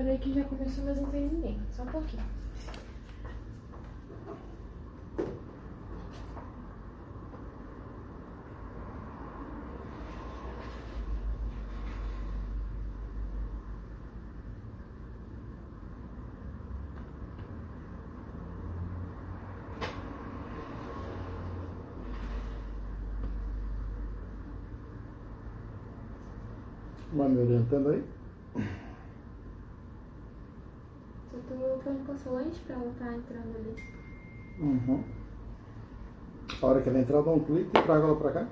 Peraí que já começou, mas não tem ninguém. Só um pouquinho. Vai me orientando aí? Só tô falando com a Solange pra ela tá entrando ali. Uhum. A hora que ela entrar, dá um clique e traga ela pra cá.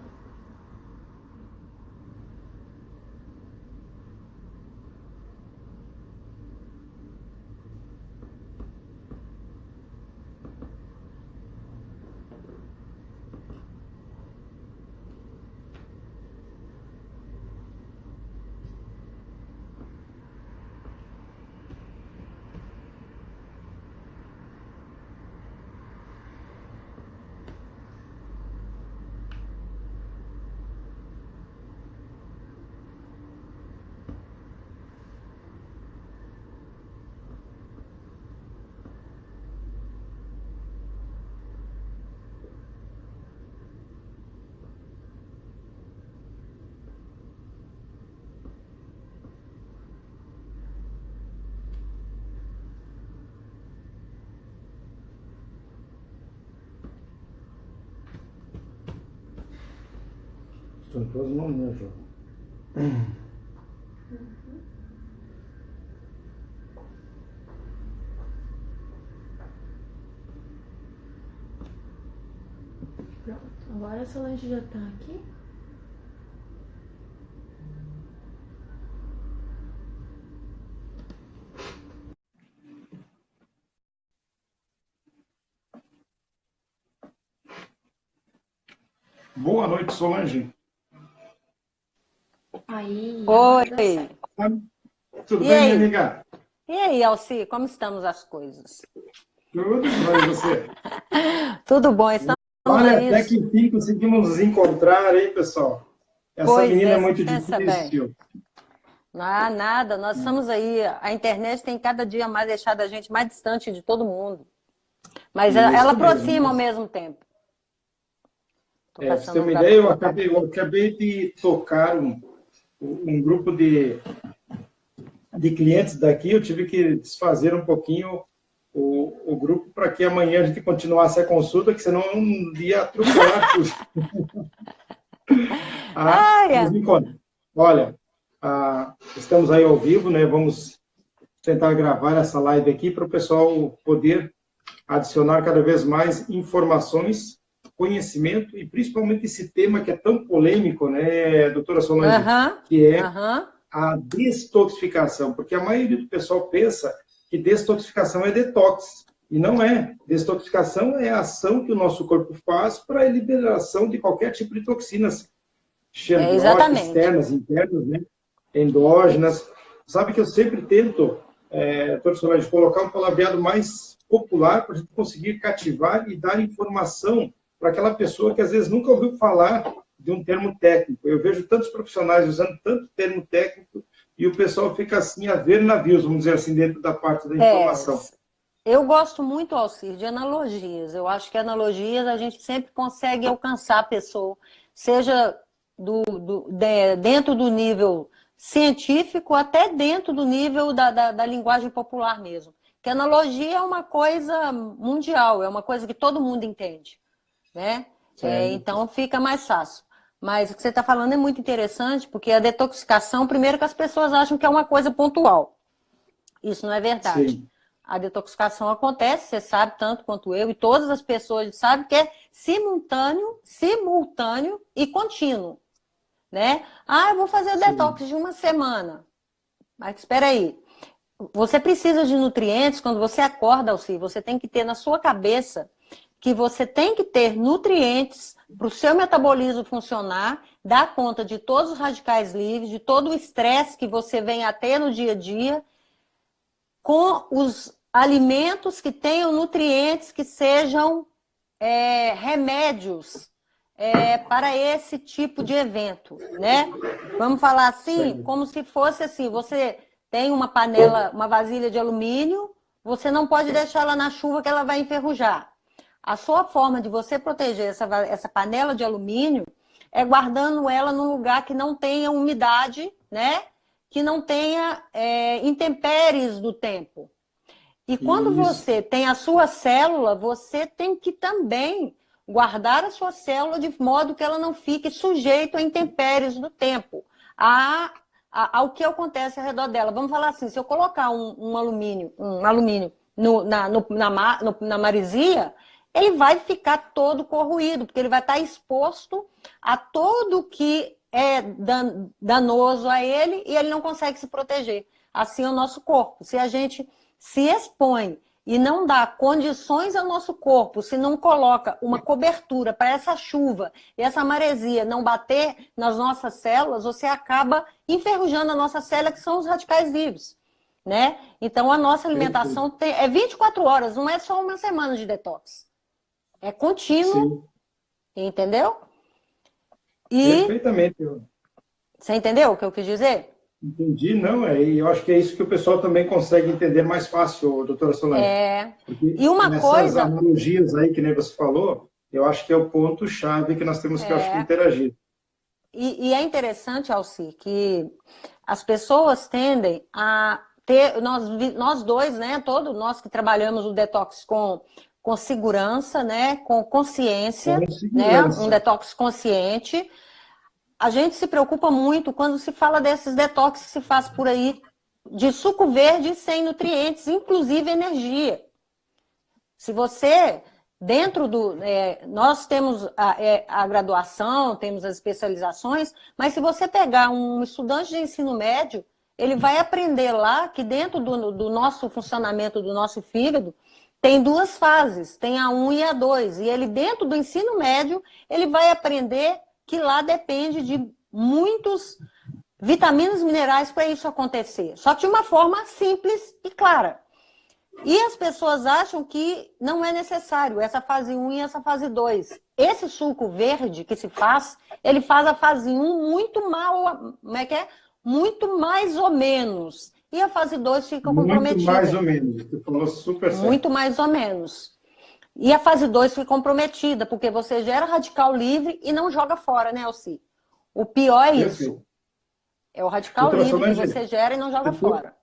Estão em tuas mãos, né, João? Pronto. Agora a Solange já tá aqui. Boa noite, Solange. Aí, agora dá Oi! certo. Tudo E bem, minha aí? amiga? E aí, Alci, como estamos as coisas? Tudo jóia, e você? Tudo bom, estamos Olha, aí. até que enfim conseguimos nos encontrar, hein, pessoal? Essa Pois menina é é, muito pensa bem. difícil. Ah, nada, nós estamos aí. A internet tem cada dia mais deixado a gente mais distante de todo mundo. Mas ela Isso mesmo. aproxima ao mesmo tempo. Estou Pra você ter caçando um uma lugar ideia, para eu colocar acabei, aqui. eu acabei de tocar um grupo de clientes daqui, eu tive que desfazer um pouquinho o grupo para que amanhã a gente continuasse a consulta, que senão eu não ia atropelar tudo. Ah, Mas é. me conta, olha, estamos aí ao vivo, né? Vamos tentar gravar essa live aqui para o pessoal poder adicionar cada vez mais informações, conhecimento e principalmente esse tema que é tão polêmico, né, doutora Solange, Aham, que é aham. a detoxificação, porque a maioria do pessoal pensa que detoxificação é detox, e não é. Detoxificação é a ação que o nosso corpo faz para a liberação de qualquer tipo de toxinas, É, xenóticas, exatamente. externas, internas, né? Endógenas. Sabe que eu sempre tento, doutor Solange, colocar um palavreado mais popular para a gente conseguir cativar e dar informação para aquela pessoa que às vezes nunca ouviu falar de um termo técnico. Eu vejo tantos profissionais usando tanto termo técnico e o pessoal fica assim a ver navios, vamos dizer assim, dentro da parte da É, informação. eu gosto muito, Alcir, de analogias. Eu acho que analogias a gente sempre consegue alcançar a pessoa, seja dentro do nível científico, até dentro do nível da linguagem popular mesmo. Que analogia é uma coisa mundial, é uma coisa que todo mundo entende, né? Certo. Então fica mais fácil. Mas o que você está falando é muito interessante, porque a detoxificação, primeiro que as pessoas acham que é uma coisa pontual. Isso não é verdade. Sim. A detoxificação acontece, você sabe tanto quanto eu, e todas as pessoas sabem que é simultâneo e contínuo, né? Ah, eu vou fazer o Sim. detox de uma semana. Mas espera aí. Você precisa de nutrientes quando você acorda, Alci, você tem que ter na sua cabeça que você tem que ter nutrientes para o seu metabolismo funcionar, dar conta de todos os radicais livres, de todo o estresse que você vem a ter no dia a dia, com os alimentos que tenham nutrientes que sejam remédios para esse tipo de evento, né? Vamos falar assim, Certo. como se fosse assim, você tem uma panela, uma vasilha de alumínio, você não pode deixar ela na chuva que ela vai enferrujar. A sua forma de você proteger essa panela de alumínio é guardando ela num lugar que não tenha umidade, né? Que não tenha intempéries do tempo. E quando você tem a sua célula, você tem que também guardar a sua célula de modo que ela não fique sujeita a intempéries do tempo, ao que acontece ao redor dela. Vamos falar assim, se eu colocar um alumínio na maresia, ele vai ficar todo corroído, porque ele vai estar exposto a tudo que é danoso a ele e ele não consegue se proteger. Assim é o nosso corpo. Se a gente se expõe e não dá condições ao nosso corpo, se não coloca uma cobertura para essa chuva e essa maresia não bater nas nossas células, você acaba enferrujando a nossa célula, que são os radicais livres, né? Então, a nossa alimentação é 24 horas, não é só uma semana de detox. É contínuo, entendeu? Perfeitamente. Você entendeu o que eu quis dizer? Entendi, não, e eu acho que é isso que o pessoal também consegue entender mais fácil, doutora Solange. E uma nessas analogias aí que nem você falou, eu acho que é o ponto-chave que nós temos que, acho que, interagir. E é interessante, Alci, que as pessoas tendem a ter, nós dois, né, todos nós que trabalhamos o detox com segurança, né, com consciência, né, um detox consciente. A gente se preocupa muito quando se fala desses detox que se faz por aí, de suco verde sem nutrientes, inclusive energia. Se você, dentro do... nós temos a graduação, temos as especializações, mas se você pegar um estudante de ensino médio, ele vai aprender lá que dentro do nosso funcionamento, do nosso fígado, tem duas fases, tem a 1 e a 2. E ele, dentro do ensino médio, ele vai aprender que lá depende de muitos vitaminas e minerais para isso acontecer. Só que de uma forma simples e clara. E as pessoas acham que não é necessário essa fase 1 e essa fase 2. Esse suco verde que se faz, ele faz a fase 1 muito mal, muito mais ou menos. E a fase 2 fica comprometida. Muito mais ou menos, você falou super certo. Muito mais ou menos. E a fase 2 fica comprometida, porque você gera radical livre e não joga fora, né, Alci? O pior é isso. É o radical livre que você gera e não joga fora.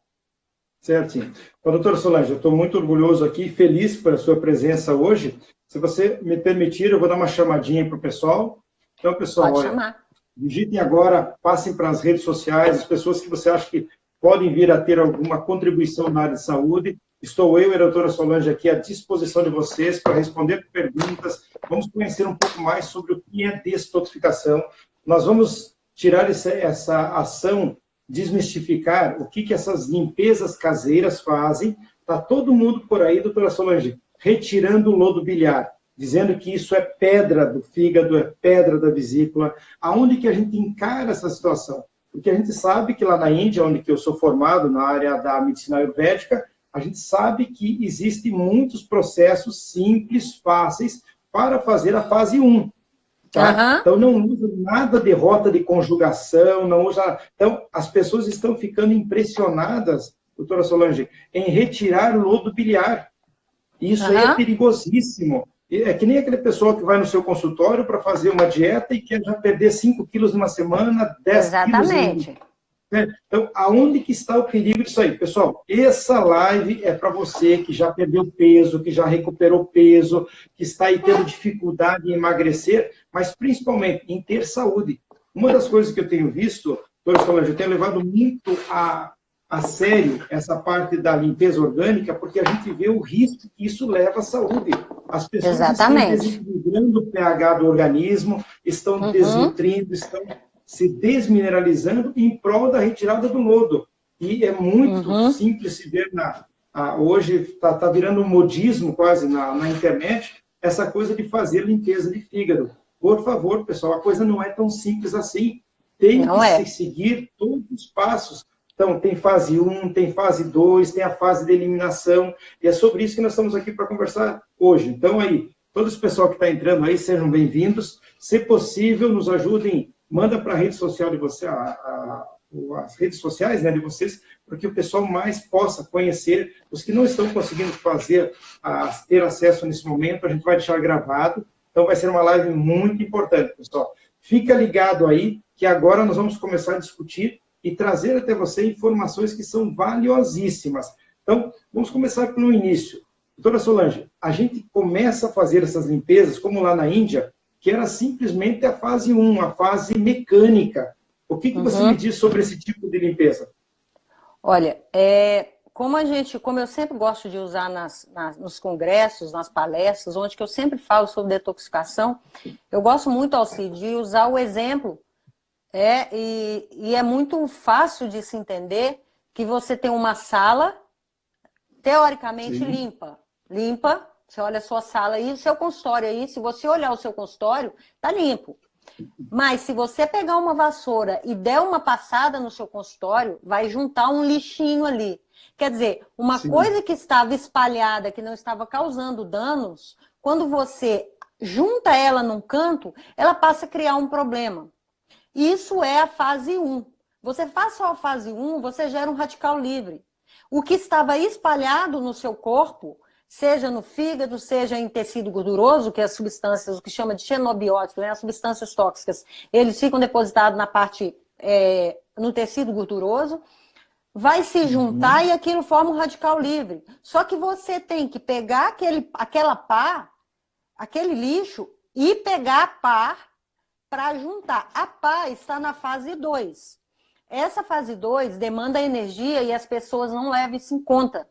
Certinho. Doutora Solange, eu estou muito orgulhoso aqui e feliz pela sua presença hoje. Se você me permitir, eu vou dar uma chamadinha para o pessoal. Então, pessoal, pode chamar. Digitem agora, passem para as redes sociais, as pessoas que você acha que podem vir a ter alguma contribuição na área de saúde. Estou eu e a doutora Solange aqui à disposição de vocês para responder perguntas. Vamos conhecer um pouco mais sobre o que é detoxificação. Nós vamos tirar essa ação, desmistificar o que essas limpezas caseiras fazem. Está todo mundo por aí, doutora Solange, retirando o lodo biliar, dizendo que isso é pedra do fígado, é pedra da vesícula. Aonde que a gente encara essa situação? Porque a gente sabe que lá na Índia, onde que eu sou formado, na área da medicina ayurvédica, a gente sabe que existem muitos processos simples, fáceis, para fazer a fase 1. Tá? Então, não usa nada de rota de conjugação, não usa... Então, as pessoas estão ficando impressionadas, doutora Solange, em retirar o lodo biliar. Isso aí é perigosíssimo. É que nem aquele pessoal que vai no seu consultório para fazer uma dieta e quer já perder 5 quilos numa semana, 10 quilos... Então, aonde que está o perigo disso aí? Pessoal, essa live é para você que já perdeu peso, que já recuperou peso, que está aí tendo dificuldade em emagrecer, mas principalmente em ter saúde. Uma das coisas que eu tenho visto, doutora Solange, eu tenho levado muito a sério essa parte da limpeza orgânica, porque a gente vê o risco que isso leva à saúde. As pessoas estão desequilibrando o pH do organismo, estão desnutrindo, estão se desmineralizando em prol da retirada do lodo. E é muito simples se ver hoje, está virando um modismo quase na internet, essa coisa de fazer limpeza de fígado. Por favor, pessoal, a coisa não é tão simples assim. Tem que seguir todos os passos. Então, tem fase 1, tem fase 2, tem a fase de eliminação, e é sobre isso que nós estamos aqui para conversar hoje. Então, aí, todo esse pessoal que está entrando aí, sejam bem-vindos. Se possível, nos ajudem. Manda para a rede social de você, as redes sociais, né, de vocês, para que o pessoal mais possa conhecer. Os que não estão conseguindo ter acesso nesse momento, a gente vai deixar gravado. Então, vai ser uma live muito importante, pessoal. Fica ligado aí, que agora nós vamos começar a discutir e trazer até você informações que são valiosíssimas. Então, vamos começar pelo início. Doutora Solange, a gente começa a fazer essas limpezas, como lá na Índia, que era simplesmente a fase 1, a fase mecânica. O que você me diz sobre esse tipo de limpeza? Olha, como eu sempre gosto de usar nos congressos, nas palestras, onde que eu sempre falo sobre detoxicação, eu gosto muito, Alci, de usar o exemplo. E é muito fácil de se entender que você tem uma sala teoricamente limpa. Você olha a sua sala aí, o seu consultório aí, se você olhar o seu consultório, tá limpo. Mas se você pegar uma vassoura e der uma passada no seu consultório, vai juntar um lixinho ali. Quer dizer, uma coisa que estava espalhada, que não estava causando danos, quando você junta ela num canto, ela passa a criar um problema. Isso é a fase 1. Você faz só a fase 1, você gera um radical livre. O que estava espalhado no seu corpo, seja no fígado, seja em tecido gorduroso, que as substâncias, o que chama de xenobióticos, né, as substâncias tóxicas, eles ficam depositados na parte, no tecido gorduroso, vai se juntar e aquilo forma um radical livre. Só que você tem que pegar aquela pá, aquele lixo, e pegar a pá para juntar. A pá está na fase 2. Essa fase 2 demanda energia e as pessoas não levam isso em conta.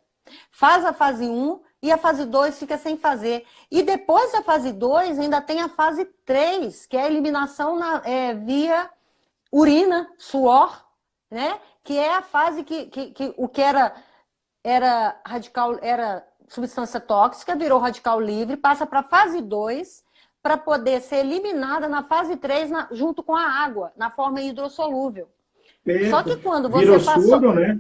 Faz a fase 1 e a fase 2 fica sem fazer. E depois da fase 2 ainda tem a fase 3, que é a eliminação via urina, suor, né? Que é a fase que o que era radical, era substância tóxica, virou radical livre, passa para a fase 2 para poder ser eliminada na fase 3 junto com a água, na forma hidrossolúvel. Só que quando você vira passou... soro, né?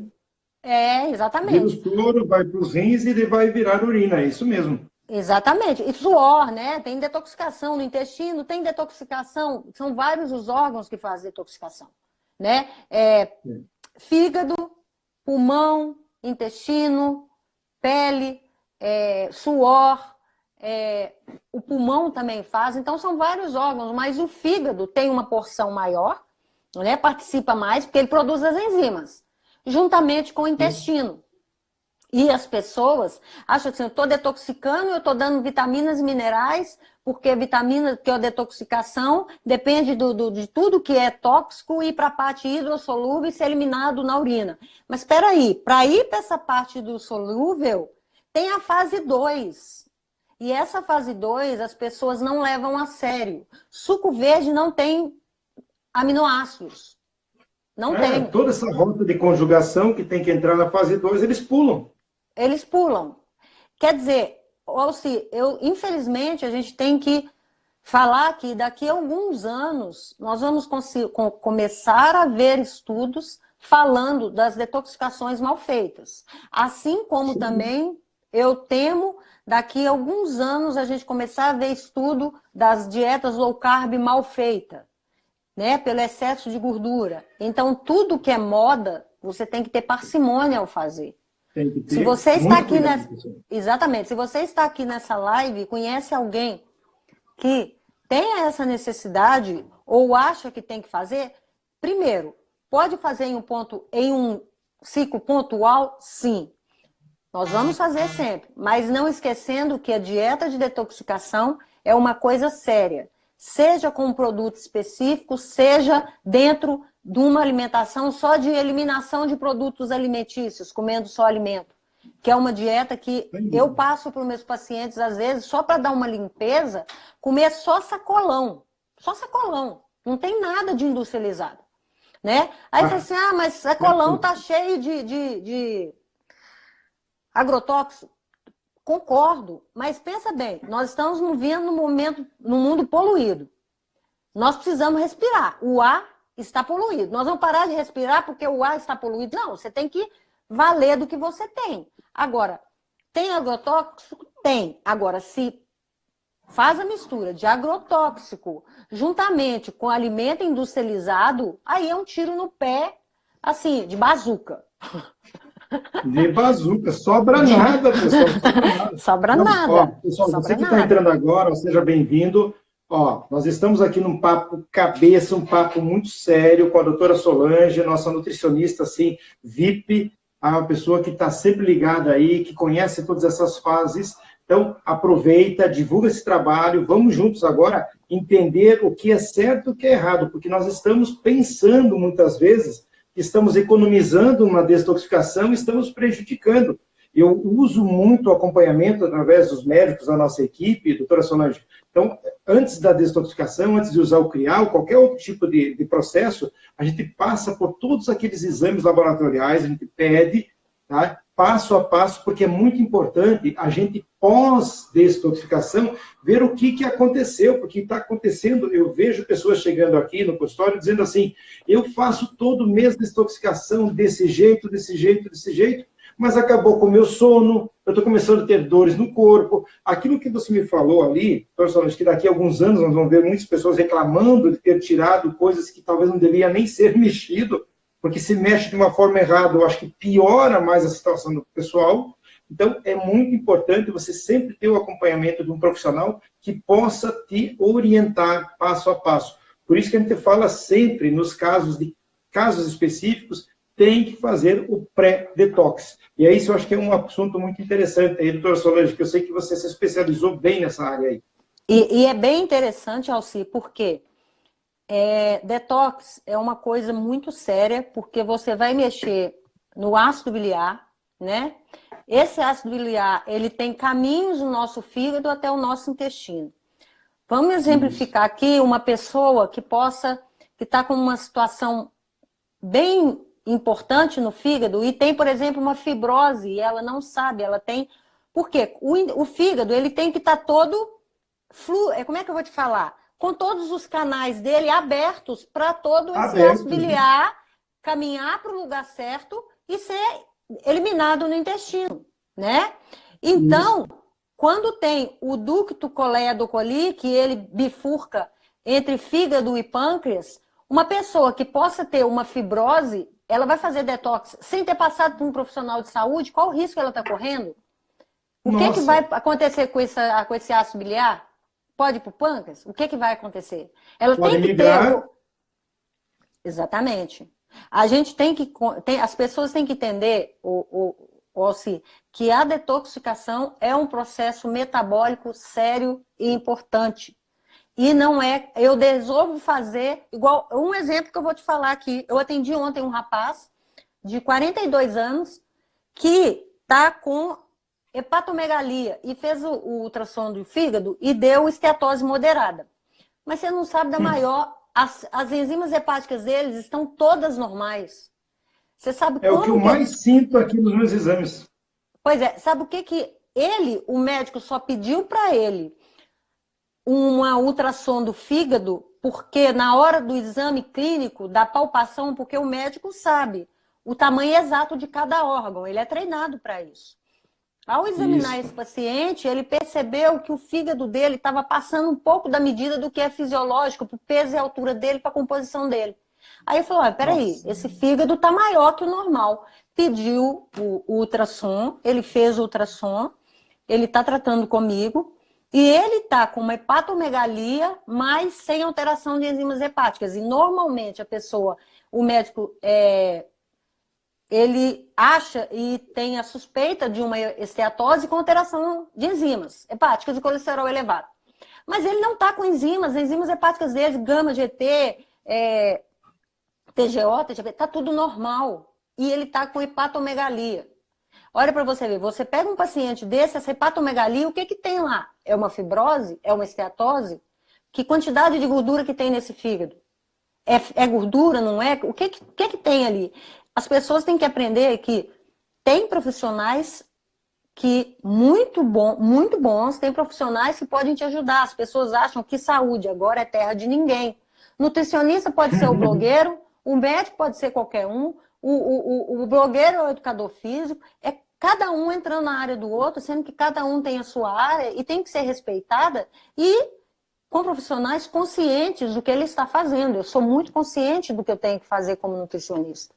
Exatamente. Vira o soro, vai para os rins e ele vai virar urina, é isso mesmo. Exatamente. E suor, né? Tem detoxicação no intestino, tem detoxicação, são vários os órgãos que fazem detoxicação, né? Fígado, pulmão, intestino, pele, suor, o pulmão também faz, então são vários órgãos, mas o fígado tem uma porção maior, né? Participa mais, porque ele produz as enzimas, juntamente com o intestino. E as pessoas acham assim, eu estou detoxicando, eu estou dando vitaminas e minerais, porque a detoxicação depende de tudo que é tóxico ir para a parte hidrossolúvel e ser eliminado na urina. Mas espera aí, para ir para essa parte do solúvel, tem a fase 2. E essa fase 2 as pessoas não levam a sério. Suco verde não tem aminoácidos. Não tem. Toda essa rota de conjugação que tem que entrar na fase 2, eles pulam. Eles pulam. Quer dizer, Alci, infelizmente, a gente tem que falar que daqui a alguns anos nós vamos começar a ver estudos falando das detoxicações mal feitas. Assim como também eu temo daqui a alguns anos a gente começar a ver estudo das dietas low carb mal feitas, né? Pelo excesso de gordura. Então, tudo que é moda, você tem que ter parcimônia ao fazer. Se você está aqui Exatamente. Se você está aqui nessa live e conhece alguém que tem essa necessidade ou acha que tem que fazer, primeiro, pode fazer em um ciclo pontual? Sim. Nós vamos fazer sempre, mas não esquecendo que a dieta de detoxicação é uma coisa séria. Seja com um produto específico, seja dentro de uma alimentação só de eliminação de produtos alimentícios, comendo só alimento. Que é uma dieta que eu passo para os meus pacientes, às vezes, só para dar uma limpeza, comer só sacolão. Só sacolão. Não tem nada de industrializado. Né? Aí você diz assim, mas sacolão está cheio de agrotóxico. Concordo, mas pensa bem, nós estamos vivendo num mundo poluído. Nós precisamos respirar. O ar está poluído. Nós vamos parar de respirar porque o ar está poluído. Não, você tem que valer do que você tem. Agora, tem agrotóxico? Tem. Agora, se faz a mistura de agrotóxico juntamente com alimento industrializado, aí é um tiro no pé assim, de bazuca. De bazuca, sobra nada, pessoal. Sobra nada. Sobra Não, nada. ó, pessoal, Sobra você que está nada. entrando agora, seja bem-vindo. Ó, nós estamos aqui num papo cabeça, um papo muito sério com a doutora Solange, nossa nutricionista, assim, VIP, a pessoa que está sempre ligada aí, que conhece todas essas fases. Então, aproveita, divulga esse trabalho, vamos juntos agora entender o que é certo e o que é errado, porque nós estamos pensando muitas vezes que estamos economizando uma detoxificação e estamos prejudicando. Eu uso muito o acompanhamento através dos médicos da nossa equipe, doutora Solange. Então, antes da detoxificação, antes de usar o CRIAL, qualquer outro tipo de processo, a gente passa por todos aqueles exames laboratoriais, a gente pede, tá? Passo a passo, porque é muito importante a gente, pós-detoxificação, ver o que aconteceu, porque está acontecendo. Eu vejo pessoas chegando aqui no consultório dizendo assim, eu faço todo mês detoxificação desse jeito, desse jeito, desse jeito, mas acabou com o meu sono, eu estou começando a ter dores no corpo. Aquilo que você me falou ali, professor, acho que daqui a alguns anos nós vamos ver muitas pessoas reclamando de ter tirado coisas que talvez não devia nem ser mexido, porque se mexe de uma forma errada, eu acho que piora mais a situação do pessoal. Então, é muito importante você sempre ter o acompanhamento de um profissional que possa te orientar passo a passo. Por isso que a gente fala sempre, nos casos específicos, tem que fazer o pré-detox. E aí, isso eu acho que é um assunto muito interessante aí, doutora Solange, que eu sei que você se especializou bem nessa área aí. E é bem interessante, Alci, porque detox é uma coisa muito séria, porque você vai mexer no ácido biliar, né? Esse ácido biliar, ele tem caminhos no nosso fígado até o nosso intestino. Vamos exemplificar aqui uma pessoa que está com uma situação bem importante no fígado e tem, por exemplo, uma fibrose e ela não sabe, ela tem... Por quê? O fígado, ele tem que estar todo... Como é que eu vou te falar? Com todos os canais dele abertos para todo esse ácido biliar caminhar para o lugar certo e ser eliminado no intestino, né? Então, quando tem o ducto colédo-coli, que ele bifurca entre fígado e pâncreas, uma pessoa que possa ter uma fibrose, ela vai fazer detox sem ter passado por um profissional de saúde, qual o risco ela está correndo? O que vai acontecer com esse ácido biliar? Pode ir para o pâncreas? O que vai acontecer? Ela pode tem que migrar. ter... Exatamente. A gente tem que... As pessoas têm que entender, Ossi, que a detoxificação é um processo metabólico sério e importante. E não é... Eu resolvo fazer... Igual um exemplo que eu vou te falar aqui. Eu atendi ontem um rapaz de 42 anos que está com hepatomegalia e fez o ultrassom do fígado e deu esteatose moderada. Mas você não sabe da maior... As enzimas hepáticas deles estão todas normais. Você sabe É o que eu mais sinto aqui nos meus exames. Pois é, sabe o que o médico só pediu para ele uma ultrassom do fígado, porque na hora do exame clínico, da palpação, porque o médico sabe o tamanho exato de cada órgão, ele é treinado para isso. Ao examinar esse paciente, ele percebeu que o fígado dele estava passando um pouco da medida do que é fisiológico, para o peso e a altura dele, para a composição dele. Aí ele falou, peraí, esse fígado está maior que o normal. Pediu o ultrassom, ele fez o ultrassom, ele está tratando comigo, e ele está com uma hepatomegalia, mas sem alteração de enzimas hepáticas. E normalmente a pessoa, o médico... ele acha e tem a suspeita de uma esteatose com alteração de enzimas hepáticas e colesterol elevado. Mas ele não está com enzimas, as enzimas hepáticas dele, gama, GT, TGO, TGP, está tudo normal. E ele está com hepatomegalia. Olha para você ver, você pega um paciente desse, essa hepatomegalia, o que tem lá? É uma fibrose? É uma esteatose? Que quantidade de gordura que tem nesse fígado? É gordura, não é? O que tem ali? As pessoas têm que aprender que tem profissionais que muito bons, tem profissionais que podem te ajudar. As pessoas acham que saúde agora é terra de ninguém. Nutricionista pode ser o blogueiro, o médico pode ser qualquer um, o blogueiro é o educador físico, é cada um entrando na área do outro, sendo que cada um tem a sua área e tem que ser respeitada e com profissionais conscientes do que ele está fazendo. Eu sou muito consciente do que eu tenho que fazer como nutricionista.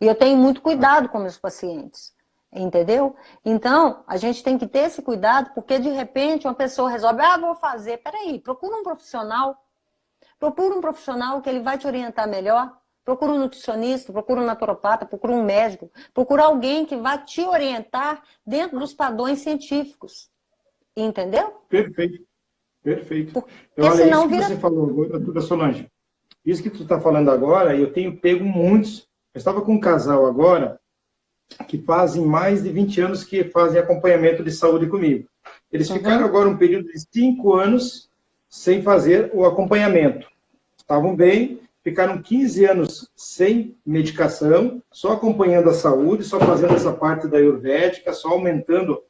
E eu tenho muito cuidado com meus pacientes. Entendeu? Então, a gente tem que ter esse cuidado, porque de repente uma pessoa resolve, vou fazer. Peraí, procura um profissional. Procura um profissional que ele vai te orientar melhor. Procura um nutricionista, procura um naturopata, procura um médico. Procura alguém que vai te orientar dentro dos padrões científicos. Entendeu? Perfeito, perfeito. Porque Então, olha, senão isso que vira... você falou agora, doutora Solange, isso que tu está falando agora, eu tenho pego muitos. Eu estava com um casal agora, que fazem mais de 20 anos que fazem acompanhamento de saúde comigo. Eles ficaram agora um período de 5 anos sem fazer o acompanhamento. Estavam bem, ficaram 15 anos sem medicação, só acompanhando a saúde, só fazendo essa parte da ayurvédica, só aumentando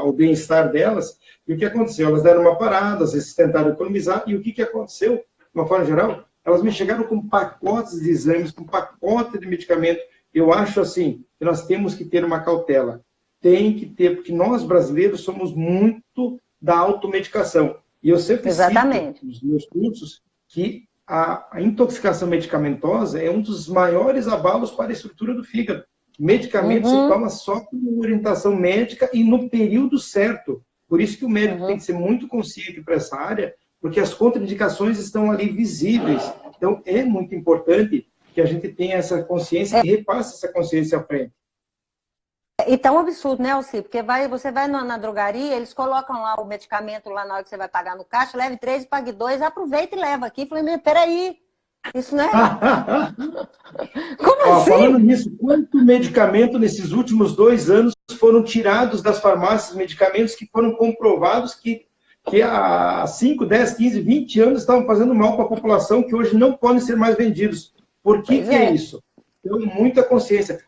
o bem-estar delas. E o que aconteceu? Elas deram uma parada, às vezes tentaram economizar, e o que aconteceu? De uma forma geral, elas me chegaram com pacotes de exames, com pacote de medicamento. Eu acho assim, que nós temos que ter uma cautela. Tem que ter, porque nós brasileiros somos muito da automedicação. E eu sempre cito nos meus cursos que a intoxicação medicamentosa é um dos maiores abalos para a estrutura do fígado. Medicamento se toma só com orientação médica e no período certo. Por isso que o médico tem que ser muito consciente para essa área, porque as contraindicações estão ali visíveis. Então, é muito importante que a gente tenha essa consciência e repasse essa consciência à frente. E tão absurdo, né, Alci? Porque você vai na drogaria, eles colocam lá o medicamento lá na hora que você vai pagar no caixa, leve 3 e pague 2, aproveita e leva aqui. Falei, mas peraí, isso não é... Como assim? Falando nisso, quanto medicamento nesses últimos 2 anos foram tirados das farmácias, medicamentos que foram comprovados que há 5, 10, 15, 20 anos estavam fazendo mal para a população, que hoje não podem ser mais vendidos. Por que é isso? Então, muita consciência.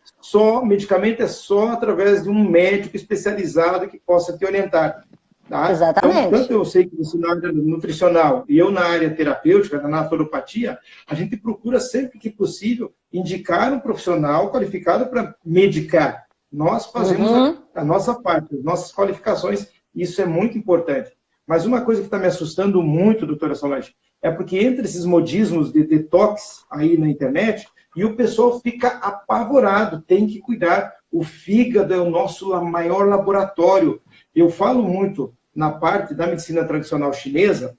Medicamento é só através de um médico especializado que possa te orientar. Tá? Exatamente. Então, tanto eu sei que você na área nutricional e eu na área terapêutica, na naturopatia, a gente procura sempre que possível indicar um profissional qualificado para medicar. Nós fazemos a nossa parte, as nossas qualificações, isso é muito importante. Mas uma coisa que está me assustando muito, doutora Solange, é porque entre esses modismos de detox aí na internet, e o pessoal fica apavorado, tem que cuidar. O fígado é o nosso maior laboratório. Eu falo muito na parte da medicina tradicional chinesa,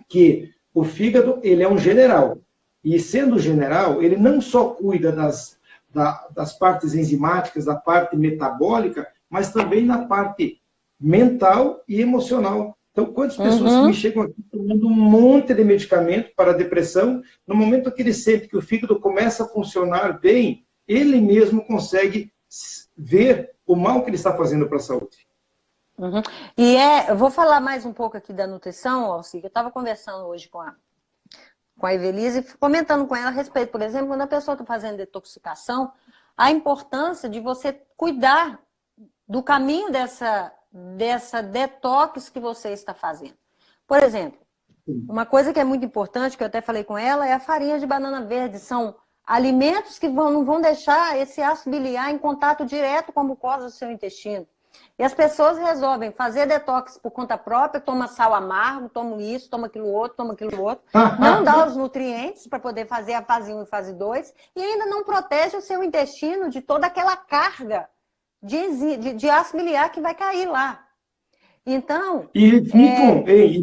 que o fígado ele é um general. E sendo general, ele não só cuida das partes enzimáticas, da parte metabólica, mas também na parte mental e emocional. Então, quantas pessoas que me chegam aqui tomando um monte de medicamento para a depressão, no momento que ele sente que o fígado começa a funcionar bem, ele mesmo consegue ver o mal que ele está fazendo para a saúde. E eu vou falar mais um pouco aqui da nutrição, Alci. Eu estava conversando hoje com a Evelise, comentando com ela a respeito, por exemplo, quando a pessoa está fazendo detoxificação, a importância de você cuidar do caminho dessa detox que você está fazendo. Por exemplo, uma coisa que é muito importante, que eu até falei com ela, é a farinha de banana verde. São alimentos que não vão deixar esse ácido biliar em contato direto com a mucosa do seu intestino. E as pessoas resolvem fazer detox por conta própria, toma sal amargo, toma isso, toma aquilo outro, não dá os nutrientes para poder fazer a fase 1 e fase 2, e ainda não protege o seu intestino de toda aquela carga de ácido biliar que vai cair lá. Então... E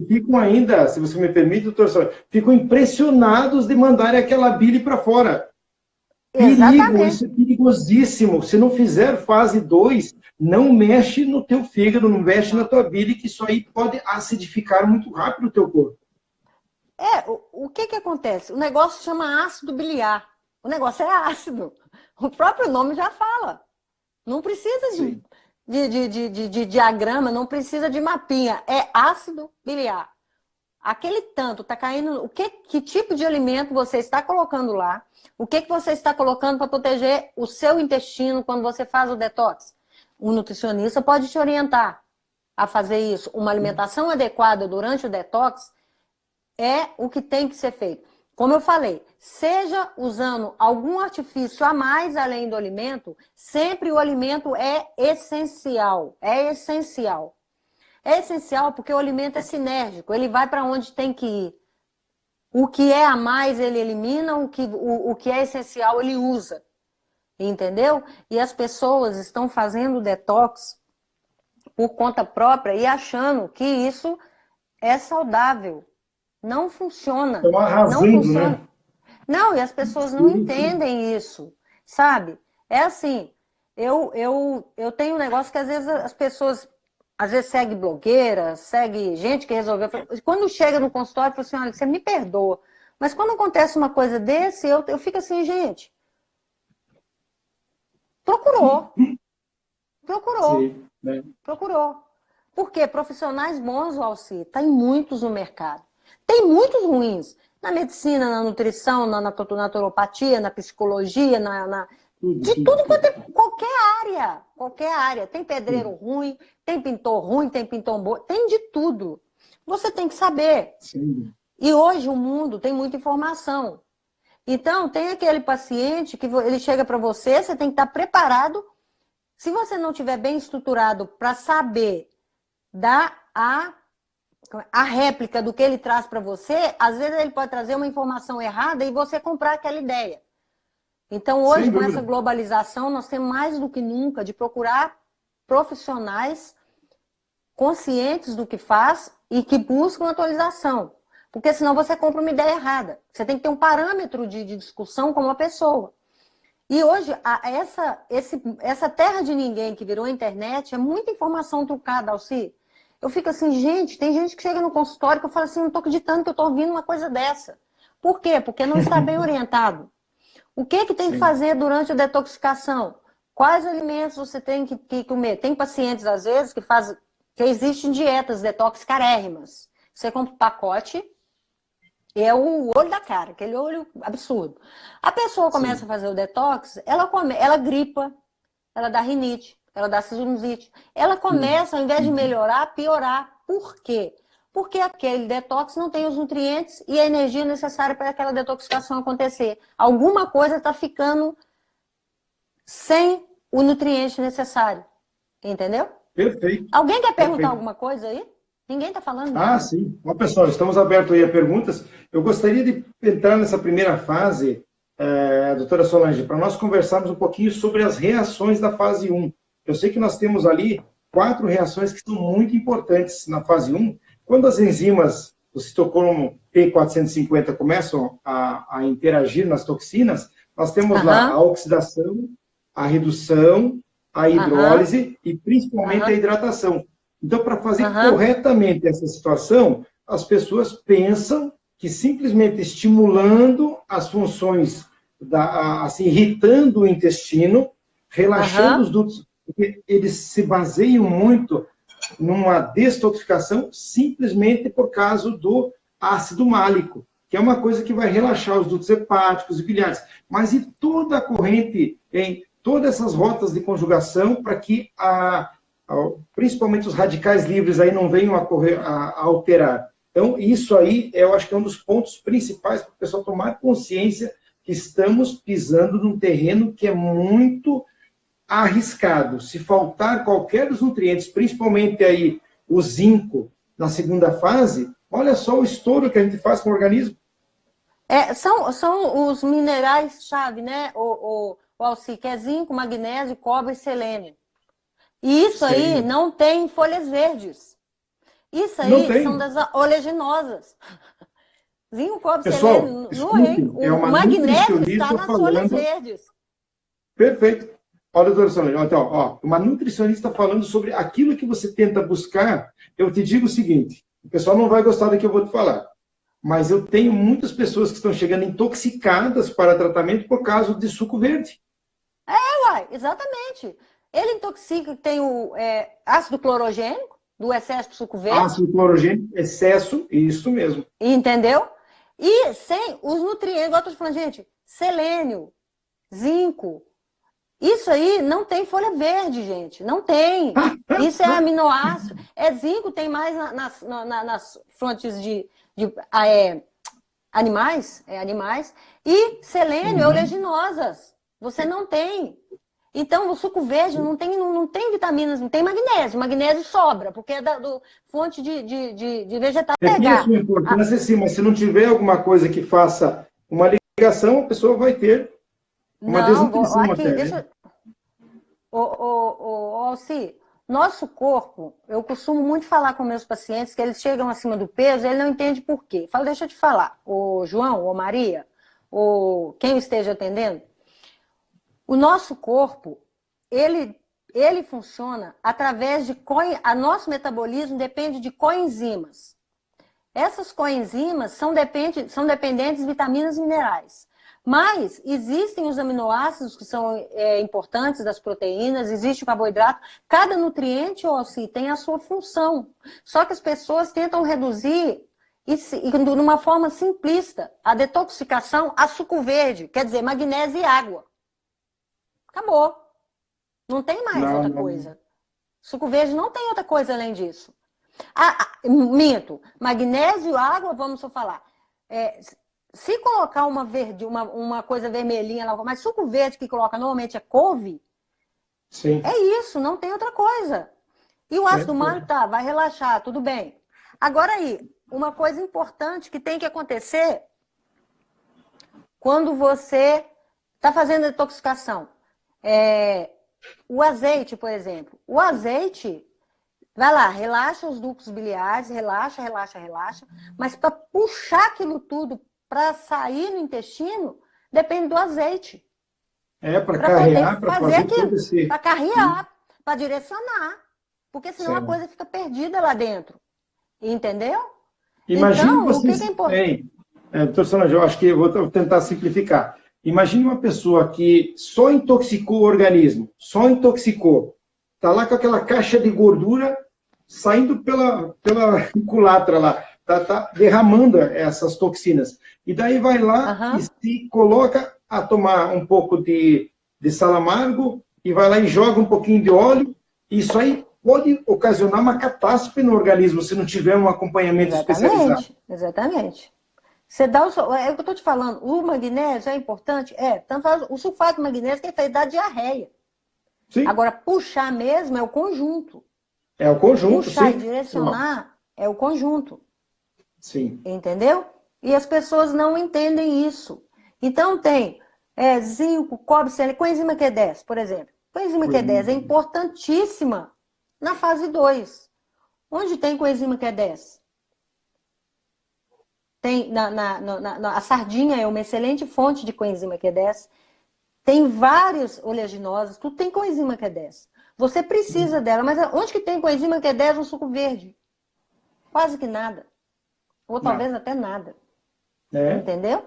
ficam ainda, se você me permite, doutor, ficam impressionados de mandarem aquela bile para fora. Perigo, isso é perigosíssimo. Se não fizer fase 2, não mexe no teu fígado, não mexe na tua bile, que isso aí pode acidificar muito rápido o teu corpo. O que acontece? O negócio chama ácido biliar. O negócio é ácido. O próprio nome já fala. Não precisa de diagrama, não precisa de mapinha. É ácido biliar. Aquele tanto está caindo... Que tipo de alimento você está colocando lá? O que você está colocando para proteger o seu intestino quando você faz o detox? Um nutricionista pode te orientar a fazer isso. Uma alimentação adequada durante o detox é o que tem que ser feito. Como eu falei, seja usando algum artifício a mais além do alimento, sempre o alimento é essencial. É essencial. É essencial porque o alimento é sinérgico, ele vai para onde tem que ir. O que é a mais ele elimina, o que é essencial ele usa. entendeu? E as pessoas estão fazendo detox por conta própria e achando que isso é saudável. Não funciona. Estão Não arrasando, funciona. né? Não, e as pessoas não entendem isso, sabe? É assim, eu tenho um negócio que às vezes as pessoas, às vezes segue blogueira, segue gente que resolveu. Quando chega no consultório, fala assim, olha, você me perdoa. Mas quando acontece uma coisa desse, eu fico assim, gente, procurou, Sim, né? procurou. Por quê? Profissionais bons, Alci, tem muitos no mercado. Tem muitos ruins. Na medicina, na nutrição, na naturopatia, na psicologia, de tudo quanto é, qualquer área. Tem pedreiro ruim, tem pintor bom, tem de tudo. Você tem que saber. Sim. E hoje o mundo tem muita informação. Então, tem aquele paciente que ele chega para você, você tem que estar preparado. Se você não estiver bem estruturado para saber dar a réplica do que ele traz para você, às vezes ele pode trazer uma informação errada e você comprar aquela ideia. Então, hoje, com essa globalização, nós temos mais do que nunca de procurar profissionais conscientes do que faz e que buscam atualização. Porque senão você compra uma ideia errada. Você tem que ter um parâmetro de discussão com uma pessoa. E hoje, essa terra de ninguém que virou a internet é muita informação trucada, Alci. Eu fico assim, gente, tem gente que chega no consultório que eu falo assim, não estou acreditando que eu estou ouvindo uma coisa dessa. Por quê? Porque não está bem orientado. O que tem que fazer durante a detoxificação? Quais alimentos você tem que comer? Tem pacientes, às vezes, que existem dietas detox carérrimas. Você compra um pacote, e é o olho da cara, aquele olho absurdo. A pessoa começa a fazer o detox, ela gripa, ela dá rinite, ela dá sinusite. Ela começa, ao invés de melhorar, piorar. Por quê? Porque aquele detox não tem os nutrientes e a energia necessária para aquela detoxificação acontecer. Alguma coisa está ficando sem o nutriente necessário. Entendeu? Perfeito. Alguém quer perguntar alguma coisa aí? Ninguém está falando nada. Ah, sim. Bom, pessoal, estamos abertos aí a perguntas. Eu gostaria de entrar nessa primeira fase, doutora Solange, para nós conversarmos um pouquinho sobre as reações da fase 1. Eu sei que nós temos ali 4 reações que são muito importantes na fase 1. Quando as enzimas do citocromo P450 começam a interagir nas toxinas, nós temos lá a oxidação, a redução, a hidrólise e principalmente a hidratação. Então, para fazer corretamente essa situação, as pessoas pensam que simplesmente estimulando as funções, assim, irritando o intestino, relaxando os dutos, porque eles se baseiam muito numa detoxificação simplesmente por causa do ácido málico, que é uma coisa que vai relaxar os dutos hepáticos e biliares. Mas e toda a corrente, em todas essas rotas de conjugação, para que principalmente os radicais livres aí não venham a alterar. Então, isso aí, eu acho que é um dos pontos principais para o pessoal tomar consciência que estamos pisando num terreno que é muito arriscado. Se faltar qualquer dos nutrientes, principalmente aí o zinco, na segunda fase, olha só o estouro que a gente faz com o organismo. São os minerais-chave, né, o Alci, que é zinco, magnésio, cobre e selênio. E isso aí não tem em folhas verdes. Isso aí são das oleaginosas. Zinco, cobre, selênio, o magnésio está nas folhas verdes. Perfeito. Olha, doutora Solange, então, uma nutricionista falando sobre aquilo que você tenta buscar. Eu te digo o seguinte, o pessoal não vai gostar do que eu vou te falar, mas eu tenho muitas pessoas que estão chegando intoxicadas para tratamento por causa de suco verde. Exatamente. Ele intoxica, tem o ácido clorogênico, do excesso de suco verde. Ácido clorogênico, excesso, isso mesmo. Entendeu? E sem os nutrientes, igual eu estou falando, gente, selênio, zinco, isso aí não tem folha verde, gente. Não tem. Isso é aminoácido. Zinco tem mais nas fontes de animais. E selênio é oleaginosas. Você não tem. Então, o suco verde não tem vitaminas, não tem magnésio. Magnésio sobra, porque é fonte de vegetal. Tem a sua importância, sim, mas se não tiver alguma coisa que faça uma ligação, a pessoa vai ter Uma Não, desnutrição aqui, até, deixa né? eu... Alci, nosso corpo, eu costumo muito falar com meus pacientes que eles chegam acima do peso e ele não entende por quê. Eu falo, deixa eu te falar, ô João, ô Maria, ou quem esteja atendendo, o nosso corpo, ele funciona através de... Nosso metabolismo depende de coenzimas. Essas coenzimas são dependentes de vitaminas e minerais. Mas existem os aminoácidos que são importantes das proteínas, existe o carboidrato. Cada nutriente, Alci, tem a sua função. Só que as pessoas tentam reduzir, de uma forma simplista, a detoxificação a suco verde, quer dizer, magnésio e água. Acabou. Não tem mais outra coisa. Suco verde não tem outra coisa além disso. Minto. Magnésio, água, vamos só falar. Se colocar uma coisa vermelhinha lá, mas suco verde que coloca normalmente é couve, Sim. é isso, não tem outra coisa. E o ácido málico vai relaxar, tudo bem. Agora aí, uma coisa importante que tem que acontecer quando você está fazendo detoxificação. O azeite, por exemplo. O azeite, vai lá, relaxa os ductos biliares, relaxa. Mas para puxar aquilo tudo para sair no intestino, depende do azeite. Para carrear, para fazer aquilo, todo esse... para carrear, para direcionar. Porque senão a coisa fica perdida lá dentro. Entendeu? Imagine então, vocês... o que é importante? Doutor Solange, eu acho que eu vou tentar simplificar. Imagine uma pessoa que só intoxicou o organismo, está lá com aquela caixa de gordura saindo pela culatra lá, tá derramando essas toxinas. E daí vai lá e se coloca a tomar um pouco de sal amargo e vai lá e joga um pouquinho de óleo. Isso aí pode ocasionar uma catástrofe no organismo se não tiver um acompanhamento especializado. Exatamente. Você dá é o que eu estou te falando, o magnésio é importante? O sulfato de magnésio que é feito da diarreia. Sim. Agora, puxar mesmo é o conjunto. É o conjunto, puxar e direcionar é o conjunto. Sim. Entendeu? E as pessoas não entendem isso. Então tem zinco, cobre, selênio, coenzima Q10, por exemplo. Coenzima Q10 é importantíssima na fase 2. Onde tem coenzima Q10? Tem a sardinha é uma excelente fonte de coenzima Q10. Tem vários oleaginosos, tudo tem coenzima Q10. Você precisa dela, mas onde que tem coenzima Q10 no suco verde? Quase que nada. Ou talvez até nada. Entendeu?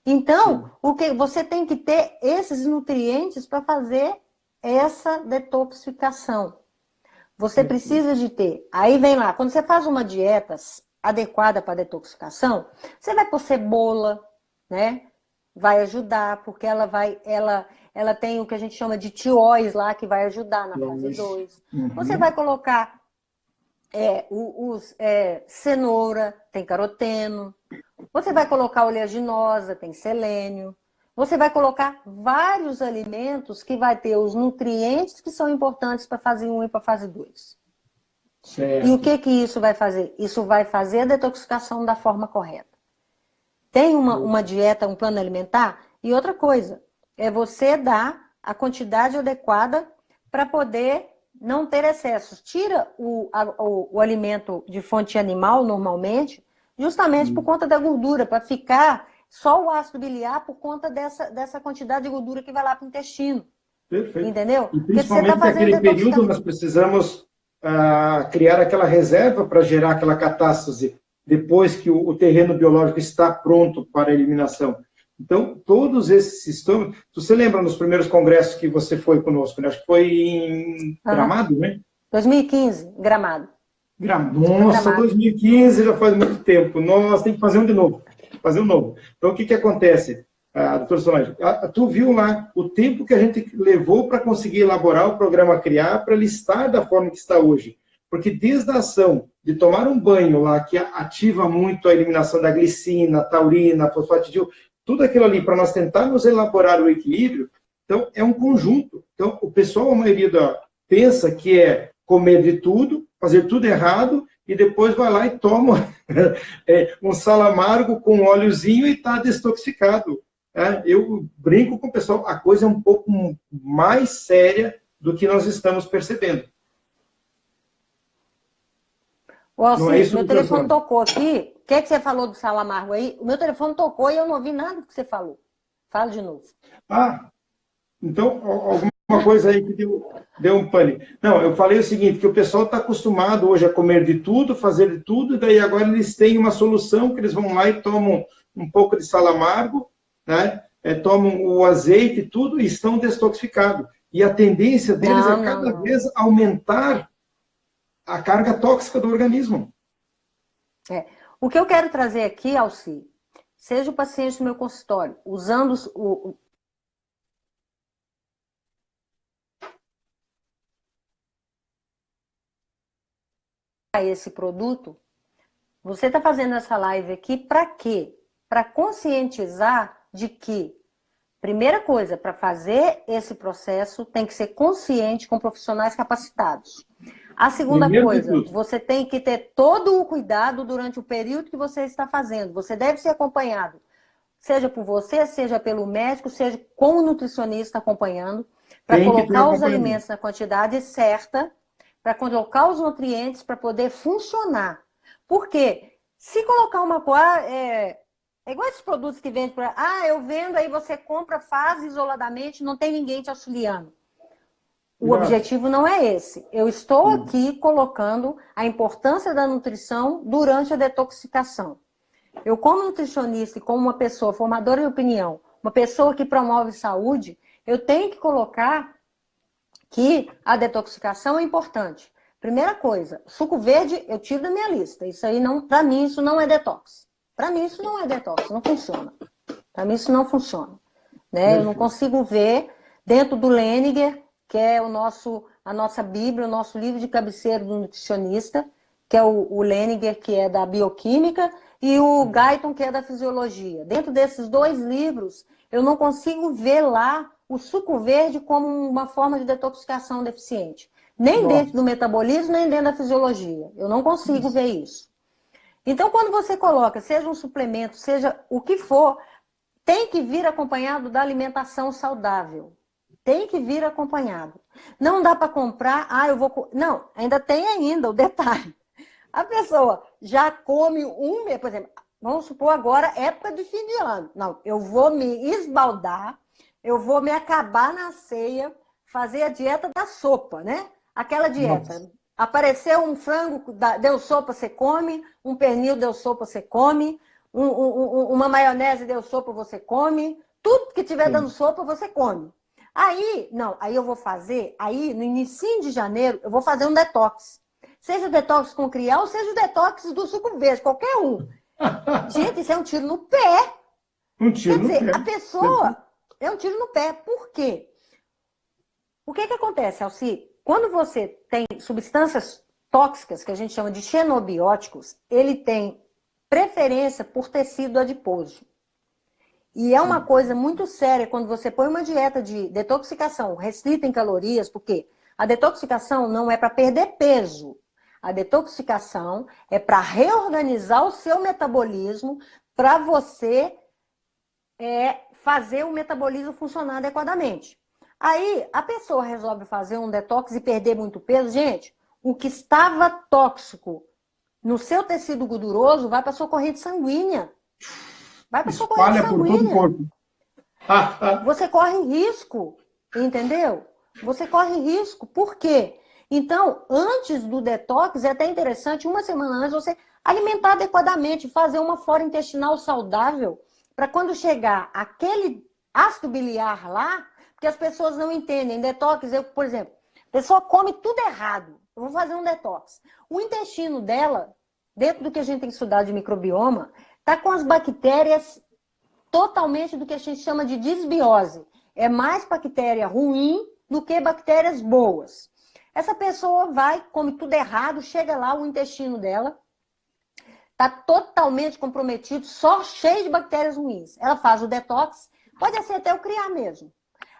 Então, você tem que ter esses nutrientes para fazer essa detoxificação. Você precisa de ter. Aí vem lá, quando você faz uma dieta adequada para detoxificação, você vai pôr cebola, né? Vai ajudar, porque ela tem o que a gente chama de tióis lá, que vai ajudar na fase 2. Você vai colocar cenoura, tem caroteno. Você vai colocar oleaginosa, tem selênio. Você vai colocar vários alimentos que vai ter os nutrientes que são importantes para fase 1 e para fase 2. Certo. E o que isso vai fazer? Isso vai fazer a detoxificação da forma correta. Tem uma dieta, um plano alimentar. E outra coisa, é você dar a quantidade adequada para poder não ter excessos. Tira o alimento de fonte animal, normalmente, justamente por conta da gordura, para ficar só o ácido biliar por conta dessa quantidade de gordura que vai lá para o intestino. Perfeito. Entendeu? E principalmente naquele período nós precisamos criar aquela reserva para gerar aquela catástase depois que o terreno biológico está pronto para a eliminação. Então, todos esses sistemas... Você lembra nos primeiros congressos que você foi conosco, né? Acho que foi em Gramado, né? 2015, Gramado. Nossa, Gramado. 2015 já faz muito tempo. Nossa, tem que fazer um de novo. Fazer um novo. Então, o que acontece, doutora Solange? Tu viu lá o tempo que a gente levou para conseguir elaborar o programa CRIAR para ele estar da forma que está hoje. Porque desde a ação de tomar um banho lá, que ativa muito a eliminação da glicina, taurina, fosfatidil, tudo aquilo ali para nós tentarmos elaborar o equilíbrio, então é um conjunto. Então, o pessoal, a maioria pensa que é comer de tudo, fazer tudo errado, e depois vai lá e toma um sal amargo com óleozinho e está destoxificado. Eu brinco com o pessoal, a coisa é um pouco mais séria do que nós estamos percebendo. Ô, Alci, Não é isso, meu telefone doutor? tocou aqui. O que é que você falou do sal amargo aí? O meu telefone tocou e eu não ouvi nada do que você falou. Fala de novo. Ah, então, alguma coisa aí que deu um pane. Não, eu falei o seguinte, que o pessoal está acostumado hoje a comer de tudo, fazer de tudo, e daí agora eles têm uma solução que eles vão lá e tomam um pouco de sal amargo, né? Tomam o azeite e tudo, e estão detoxificados. E a tendência deles é cada vez aumentar a carga tóxica do organismo. O que eu quero trazer aqui, Alci, seja o paciente no meu consultório, usando esse produto, você está fazendo essa live aqui para quê? Para conscientizar de que, primeira coisa, para fazer esse processo, tem que ser consciente com profissionais capacitados. A segunda coisa, você tem que ter todo o cuidado durante o período que você está fazendo. Você deve ser acompanhado, seja por você, seja pelo médico, seja com o nutricionista acompanhando, para colocar os alimentos na quantidade certa, para colocar os nutrientes para poder funcionar. Porque se colocar uma coisa, é igual esses produtos que vendem para, eu vendo, aí você compra, faz isoladamente, não tem ninguém te auxiliando. O objetivo não é esse. Eu estou aqui colocando a importância da nutrição durante a detoxificação. Eu, como nutricionista e como uma pessoa formadora de opinião, uma pessoa que promove saúde, eu tenho que colocar que a detoxificação é importante. Primeira coisa, suco verde eu tiro da minha lista. Isso aí, para mim, isso não é detox. Para mim, isso não é detox, não funciona. Para mim, isso não funciona. Né? Eu não consigo ver dentro do Leniger, que é a nossa Bíblia, o nosso livro de cabeceira do nutricionista, que é o Leniger, que é da bioquímica, e o Guyton, que é da fisiologia. Dentro desses dois livros, eu não consigo ver lá o suco verde como uma forma de detoxificação deficiente. Nem dentro do metabolismo, nem dentro da fisiologia. Eu não consigo ver isso. Então, quando você coloca, seja um suplemento, seja o que for, tem que vir acompanhado da alimentação saudável. Tem que vir acompanhado. Não dá para comprar, eu vou... Não, ainda tem o detalhe. A pessoa já come por exemplo, vamos supor agora, época de fim de ano. Não, eu vou me esbaldar, eu vou me acabar na ceia, fazer a dieta da sopa, né? Aquela dieta. Nossa. Apareceu um frango, deu sopa, você come. Um pernil deu sopa, você come. Uma maionese deu sopa, você come. Tudo que tiver dando sopa, você come. Aí eu vou fazer, no início de janeiro, eu vou fazer um detox. Seja o detox com crial, seja o detox do suco verde, qualquer um. Gente, isso é um tiro no pé. Um tiro no pé. Quer dizer, a pessoa é um tiro no pé. Por quê? O que acontece, Alci? Quando você tem substâncias tóxicas, que a gente chama de xenobióticos, ele tem preferência por tecido adiposo. E é uma coisa muito séria quando você põe uma dieta de detoxificação restrita em calorias, porque a detoxificação não é para perder peso. A detoxificação é para reorganizar o seu metabolismo para você fazer o metabolismo funcionar adequadamente. Aí a pessoa resolve fazer um detox e perder muito peso. Gente, o que estava tóxico no seu tecido gorduroso vai para a sua corrente sanguínea. Vai para a sua corrente sanguínea. Por todo o corpo. Você corre risco, entendeu? Você corre risco. Por quê? Então, antes do detox, é até interessante, uma semana antes, você alimentar adequadamente, fazer uma flora intestinal saudável, para quando chegar aquele ácido biliar lá, porque as pessoas não entendem. Detox, por exemplo, a pessoa come tudo errado. Eu vou fazer um detox. O intestino dela, dentro do que a gente tem que estudar de microbioma, está com as bactérias totalmente do que a gente chama de disbiose. É mais bactéria ruim do que bactérias boas. Essa pessoa come tudo errado, chega lá, o intestino dela está totalmente comprometido, só cheio de bactérias ruins. Ela faz o detox, pode ser até o criar mesmo.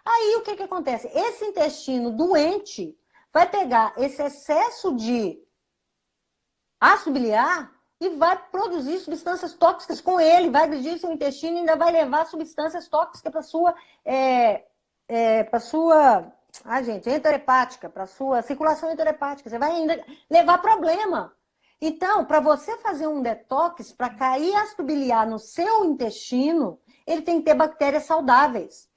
Aí o que acontece? Esse intestino doente vai pegar esse excesso de ácido biliar e vai produzir substâncias tóxicas com ele, vai agredir seu intestino e ainda vai levar substâncias tóxicas para sua, enterohepática, para sua circulação enterohepática. Você vai ainda levar problema. Então, para você fazer um detox, para cair ácido biliar no seu intestino, ele tem que ter bactérias saudáveis.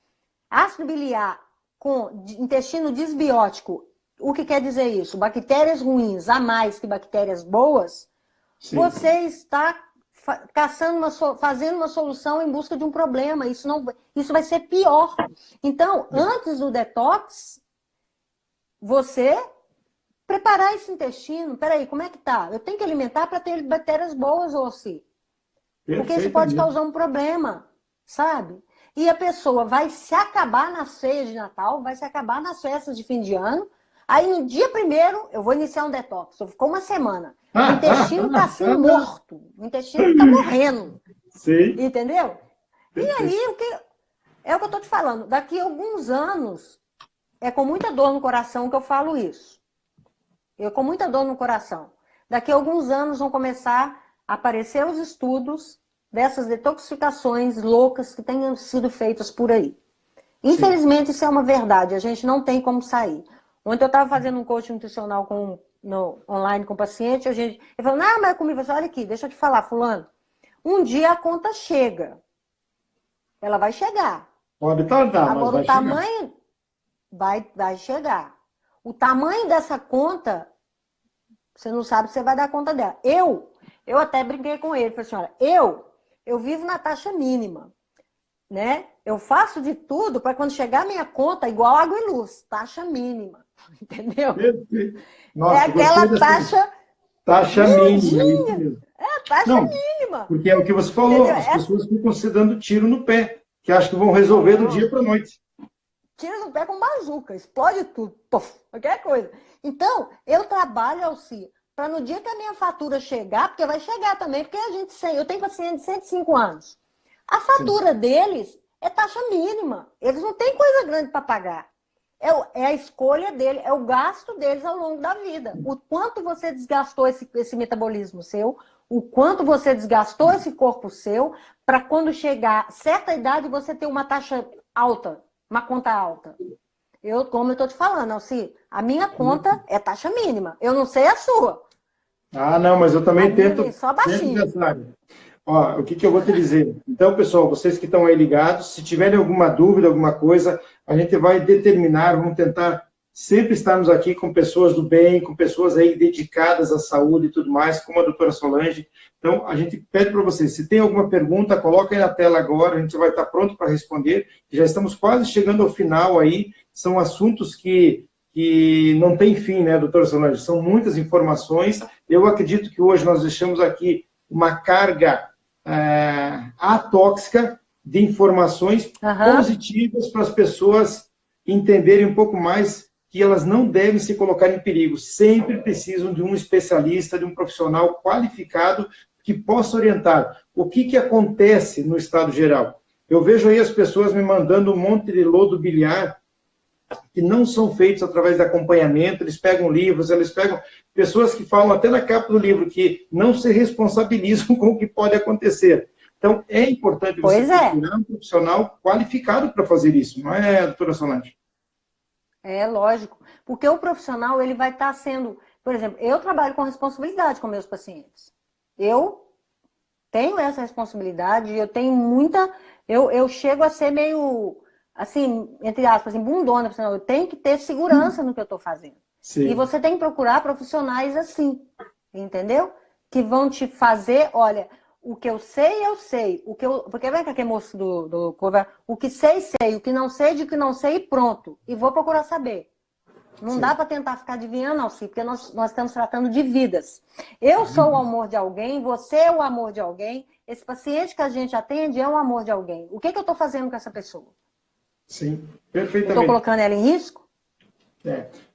Ácido biliar com intestino disbiótico, o que quer dizer isso? Bactérias ruins a mais que bactérias boas, sim, você está fazendo uma solução em busca de um problema. Isso vai ser pior. Então, antes do detox, você preparar esse intestino. Peraí, como é que tá? Eu tenho que alimentar para ter bactérias boas, Ossi. Porque isso pode causar um problema, sabe? E a pessoa vai se acabar na ceia de Natal, vai se acabar nas festas de fim de ano. Aí, no dia 1º, eu vou iniciar um detox. Ficou uma semana. O intestino está assim, morto. O intestino está morrendo. Sim. Entendeu? E aí, é o que eu estou te falando. Daqui a alguns anos, é com muita dor no coração que eu falo isso. Com muita dor no coração. Daqui a alguns anos vão começar a aparecer os estudos dessas detoxificações loucas que tenham sido feitas por aí. Infelizmente, sim, isso é uma verdade. A gente não tem como sair. Ontem eu estava fazendo um coaching nutricional online com o paciente, ele falou, não, mas comigo, olha aqui, deixa eu te falar, fulano. Um dia a conta chega. Ela vai chegar. Pode tardar, agora mas o tamanho vai chegar. O tamanho dessa conta, você não sabe se você vai dar conta dela. Eu até brinquei com ele, falei assim, olha, eu vivo na taxa mínima, né? Eu faço de tudo para quando chegar a minha conta, igual água e luz, taxa mínima, entendeu? Nossa, é aquela taxa mínima. Taxa mínima. Porque é o que você falou, entendeu? As pessoas ficam se dando tiro no pé, que acham que vão resolver do dia para a noite. Tira no pé com bazuca, explode tudo, puff, qualquer coisa. Então, eu trabalho, Alci, para no dia que a minha fatura chegar, porque vai chegar também, porque eu tenho paciente de 105 anos. A fatura deles é taxa mínima. Eles não têm coisa grande para pagar. É a escolha dele, é o gasto deles ao longo da vida. O quanto você desgastou esse metabolismo seu, o quanto você desgastou esse corpo seu, para quando chegar a certa idade você ter uma taxa alta, uma conta alta. Como eu estou te falando, Alci, a minha conta é taxa mínima. Eu não sei a sua. Ah, não, mas eu também tento. Só baixinho. Ó, o que eu vou te dizer? Então, pessoal, vocês que estão aí ligados, se tiverem alguma dúvida, alguma coisa, a gente vai determinar, vamos tentar sempre estarmos aqui com pessoas do bem, com pessoas aí dedicadas à saúde e tudo mais, como a doutora Solange. Então, a gente pede para vocês, se tem alguma pergunta, coloca aí na tela agora, a gente vai estar pronto para responder. Já estamos quase chegando ao final aí, são assuntos que não tem fim, né, doutora Solange? São muitas informações. Eu acredito que hoje nós deixamos aqui uma carga atóxica de informações positivas para as pessoas entenderem um pouco mais que elas não devem se colocar em perigo. Sempre precisam de um especialista, de um profissional qualificado que possa orientar. O que acontece no estado geral? Eu vejo aí as pessoas me mandando um monte de lodo biliar que não são feitos através de acompanhamento, eles pegam livros, eles pegam pessoas que falam até na capa do livro que não se responsabilizam com o que pode acontecer. Então, é importante você procurar um profissional qualificado para fazer isso, não é, doutora Solange? É, lógico. Porque o profissional, ele vai estar sendo... Por exemplo, eu trabalho com responsabilidade com meus pacientes. Eu tenho essa responsabilidade, eu tenho muita... Eu chego a ser meio... assim, entre aspas, assim, bundona, eu tenho que ter segurança no que eu estou fazendo. Sim. E você tem que procurar profissionais assim, entendeu? Que vão te fazer, olha, o que eu sei, porque vem com aquele moço do o que sei, o que não sei, de que não sei, e pronto. E vou procurar saber. Não dá para tentar ficar adivinhando, Alci, porque nós estamos tratando de vidas. Eu sou o amor de alguém, você é o amor de alguém, esse paciente que a gente atende é o amor de alguém. O que eu estou fazendo com essa pessoa? Sim, perfeitamente. Estou colocando ela em risco?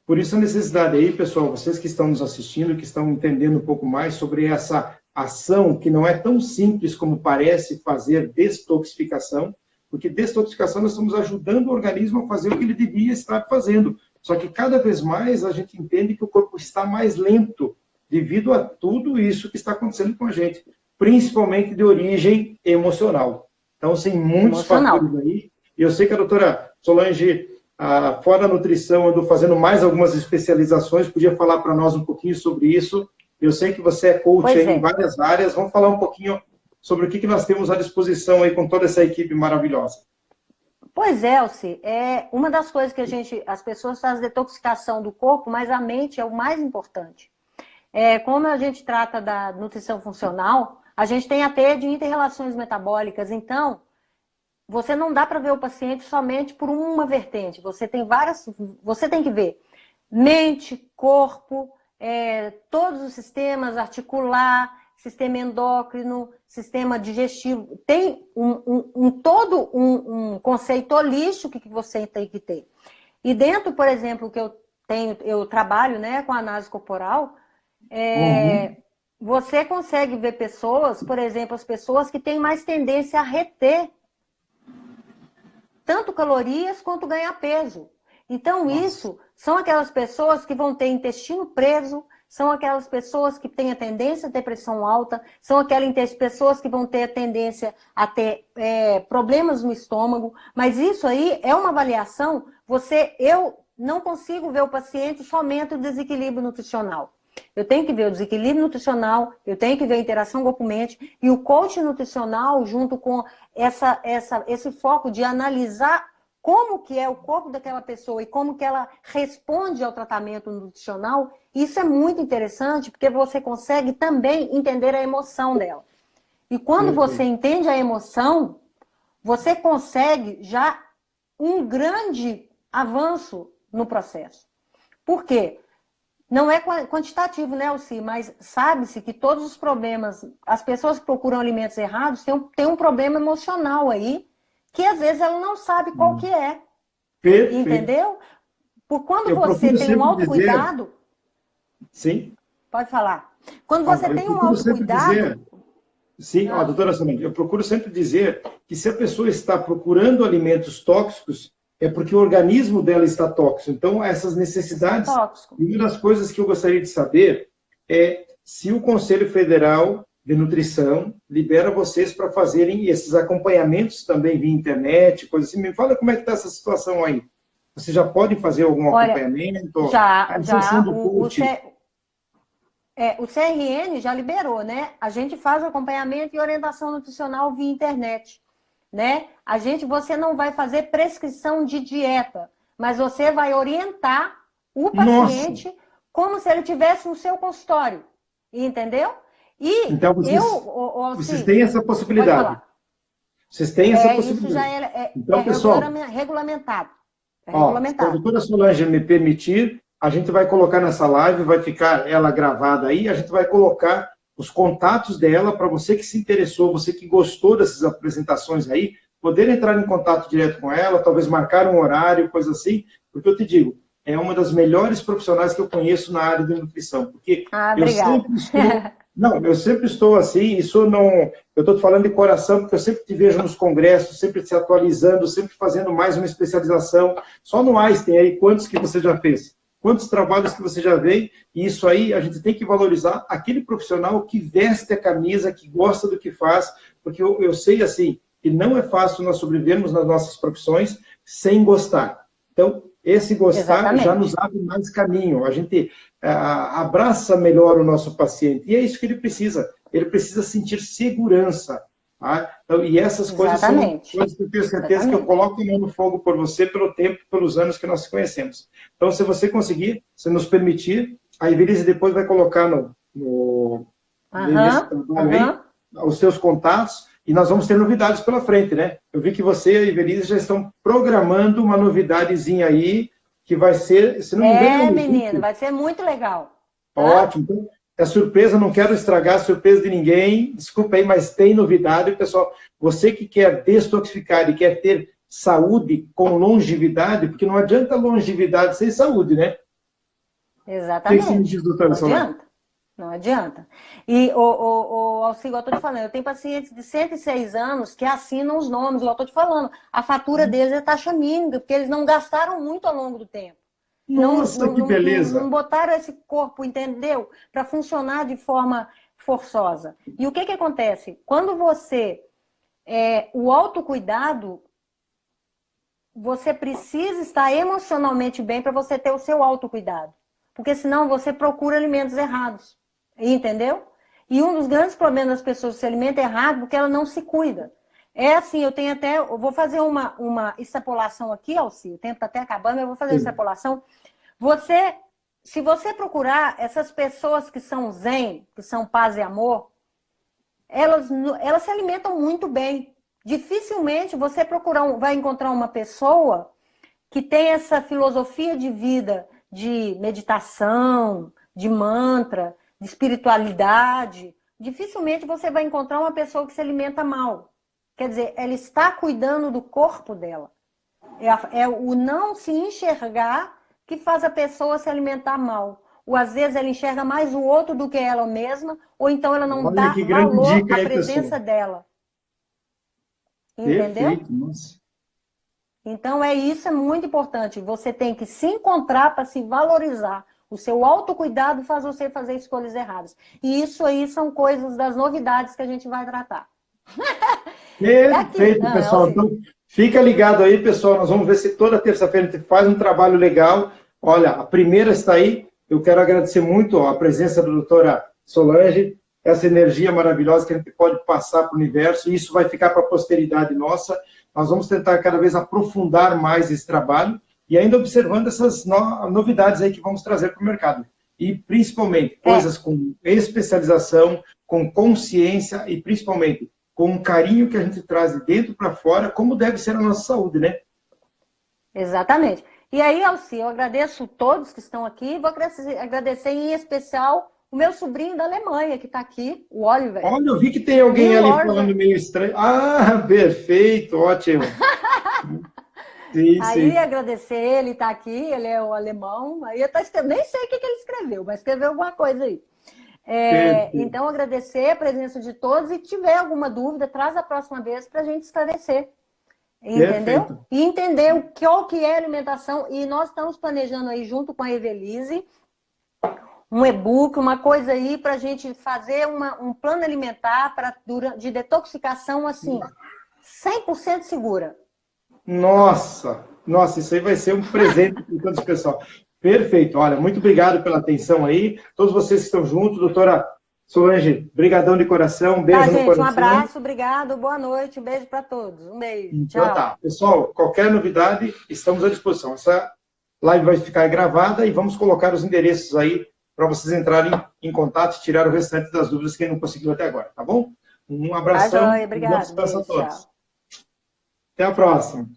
Por isso a necessidade aí, pessoal, vocês que estão nos assistindo, que estão entendendo um pouco mais sobre essa ação que não é tão simples como parece fazer detoxificação, porque detoxificação nós estamos ajudando o organismo a fazer o que ele devia estar fazendo. Só que cada vez mais a gente entende que o corpo está mais lento devido a tudo isso que está acontecendo com a gente, principalmente de origem emocional. Então, tem muitos fatores aí. E eu sei que a doutora Solange, fora a nutrição, andou fazendo mais algumas especializações, podia falar para nós um pouquinho sobre isso. Eu sei que você é coach aí em várias áreas. Vamos falar um pouquinho sobre o que nós temos à disposição aí com toda essa equipe maravilhosa. Pois é, Elci, uma das coisas que as pessoas fazem detoxicação do corpo, mas a mente é o mais importante. Como a gente trata da nutrição funcional, a gente tem a teia de inter-relações metabólicas, então você não dá para ver o paciente somente por uma vertente, você tem que ver mente, corpo, todos os sistemas, articular, sistema endócrino, sistema digestivo, tem todo um conceito holístico que você tem que ter. E dentro, por exemplo, que eu trabalho, né, com análise corporal, você consegue ver pessoas, por exemplo, as pessoas que têm mais tendência a reter tanto calorias quanto ganhar peso. Então, isso são aquelas pessoas que vão ter intestino preso, são aquelas pessoas que têm a tendência a ter pressão alta, são aquelas pessoas que vão ter a tendência a ter problemas no estômago, mas isso aí é uma avaliação, eu não consigo ver o paciente somente o desequilíbrio nutricional. Eu tenho que ver o desequilíbrio nutricional, eu tenho que ver a interação corpo-mente, e o coach nutricional, junto com esse foco de analisar como que é o corpo daquela pessoa e como que ela responde ao tratamento nutricional, isso é muito interessante, porque você consegue também entender a emoção dela. E quando você entende a emoção, você consegue já um grande avanço no processo. Por quê? Não é quantitativo, né, Elci? Mas sabe-se que todos os problemas, as pessoas que procuram alimentos errados têm um problema emocional aí, que às vezes ela não sabe qual que é. Perfeito. Entendeu? Por quando você tem um autocuidado... Sim. Pode falar. Quando você tem um autocuidado... Sim, doutora Solange, eu procuro sempre dizer que se a pessoa está procurando alimentos tóxicos, é porque o organismo dela está tóxico. Então, essas necessidades... E uma das coisas que eu gostaria de saber é se o Conselho Federal de Nutrição libera vocês para fazerem esses acompanhamentos também via internet, coisa assim. Me fala como é que está essa situação aí. Vocês já podem fazer algum acompanhamento? Já. O CRN já liberou, né? A gente faz acompanhamento e orientação nutricional via internet, né? Você não vai fazer prescrição de dieta, mas você vai orientar o paciente como se ele tivesse no seu consultório, entendeu? E então, vocês têm essa possibilidade. Vocês têm essa possibilidade. Isso já então, pessoal, regulamentado. Se a doutora Solange me permitir, a gente vai colocar nessa live, vai ficar ela gravada aí, a gente vai colocar os contatos dela para você que se interessou, você que gostou dessas apresentações aí, poder entrar em contato direto com ela, talvez marcar um horário, coisa assim, porque eu te digo, é uma das melhores profissionais que eu conheço na área de nutrição, porque eu sempre estou assim, eu estou falando de coração, porque eu sempre te vejo nos congressos, sempre se atualizando, sempre fazendo mais uma especialização, só no Einstein aí, quantos que você já fez? Quantos trabalhos que você já veio, e isso aí a gente tem que valorizar aquele profissional que veste a camisa, que gosta do que faz, porque eu sei assim, que não é fácil nós sobrevivermos nas nossas profissões sem gostar. Então, esse gostar já nos abre mais caminho, a gente abraça melhor o nosso paciente, e é isso que ele precisa sentir segurança. Tá? Então, e essas coisas são coisas que eu tenho certeza que eu coloco no fogo por você, pelo tempo, pelos anos que nós conhecemos. Então, se você conseguir, se nos permitir, a Ivelisse depois vai colocar os seus contatos, e nós vamos ter novidades pela frente, né? Eu vi que você e a Ivelisse já estão programando uma novidadezinha aí, que vai ser, se não me engano... menino, vai ser muito legal. Ótimo. Então, é surpresa, não quero estragar a surpresa de ninguém, desculpa aí, mas tem novidade, pessoal. Você que quer detoxificar e quer ter saúde com longevidade, porque não adianta longevidade sem saúde, né? Exatamente. O que você me diz, doutora Solange? Não adianta. E, Alci, igual eu estou te falando, eu tenho pacientes de 106 anos que assinam os nomes, igual eu estou te falando. A fatura deles é taxa mínima, porque eles não gastaram muito ao longo do tempo. Nossa, que beleza! Não botaram esse corpo, entendeu? Para funcionar de forma forçosa. E o que acontece? Quando você... o autocuidado, você precisa estar emocionalmente bem para você ter o seu autocuidado. Porque senão você procura alimentos errados. Entendeu? E um dos grandes problemas das pessoas que se alimentam errado porque ela não se cuida. É assim, eu vou fazer uma extrapolação aqui, Alci, o tempo está até acabando, eu vou fazer uma extrapolação. Se você procurar essas pessoas que são zen, que são paz e amor, elas se alimentam muito bem. Dificilmente você vai encontrar uma pessoa que tem essa filosofia de vida, de meditação, de mantra, de espiritualidade. Dificilmente você vai encontrar uma pessoa que se alimenta mal. Quer dizer, ela está cuidando do corpo dela. É o não se enxergar que faz a pessoa se alimentar mal. Ou às vezes ela enxerga mais o outro do que ela mesma, ou então ela não dá valor à presença dela. Entendeu? Perfeito, nossa. Então isso é muito importante. Você tem que se encontrar para se valorizar. O seu autocuidado faz você fazer escolhas erradas. E isso aí são coisas das novidades que a gente vai tratar. Perfeito, pessoal. Então, fica ligado aí, pessoal. Nós vamos ver se toda terça-feira a gente faz um trabalho legal. Olha, a primeira está aí. Eu quero agradecer muito a presença da doutora Solange, essa energia maravilhosa que a gente pode passar para o universo. E isso vai ficar para a posteridade nossa. Nós vamos tentar cada vez aprofundar mais esse trabalho e ainda observando essas novidades aí que vamos trazer para o mercado. E, principalmente, coisas com especialização, com consciência e, principalmente, com o carinho que a gente traz de dentro para fora, como deve ser a nossa saúde, né? Exatamente. E aí, Alci, eu agradeço todos que estão aqui, vou agradecer em especial o meu sobrinho da Alemanha, que está aqui, o Oliver. Olha, eu vi que tem alguém ali falando meio estranho. Ah, perfeito, ótimo. Sim, aí, sim. Agradecer ele estar aqui, ele é o alemão, aí eu nem sei o que ele escreveu, mas escreveu alguma coisa aí. Então, agradecer a presença de todos e tiver alguma dúvida, traz a próxima vez para a gente esclarecer. Entendeu? Perfeito. E entender o que é alimentação. E nós estamos planejando aí, junto com a Evelise, um e-book, uma coisa aí para a gente fazer um plano alimentar de detoxicação, assim, 100% segura. Nossa, isso aí vai ser um presente para todo o pessoal. Perfeito, olha, muito obrigado pela atenção aí. Todos vocês que estão juntos, doutora Solange, brigadão de coração, um beijo no coração. Um abraço, obrigado, boa noite, um beijo para todos. Um beijo, então, tchau. Tá. Pessoal, qualquer novidade, estamos à disposição. Essa live vai ficar gravada e vamos colocar os endereços aí para vocês entrarem em contato e tirar o restante das dúvidas que não conseguiu até agora, tá bom? Um abração. Obrigado, a todos. Até a próxima.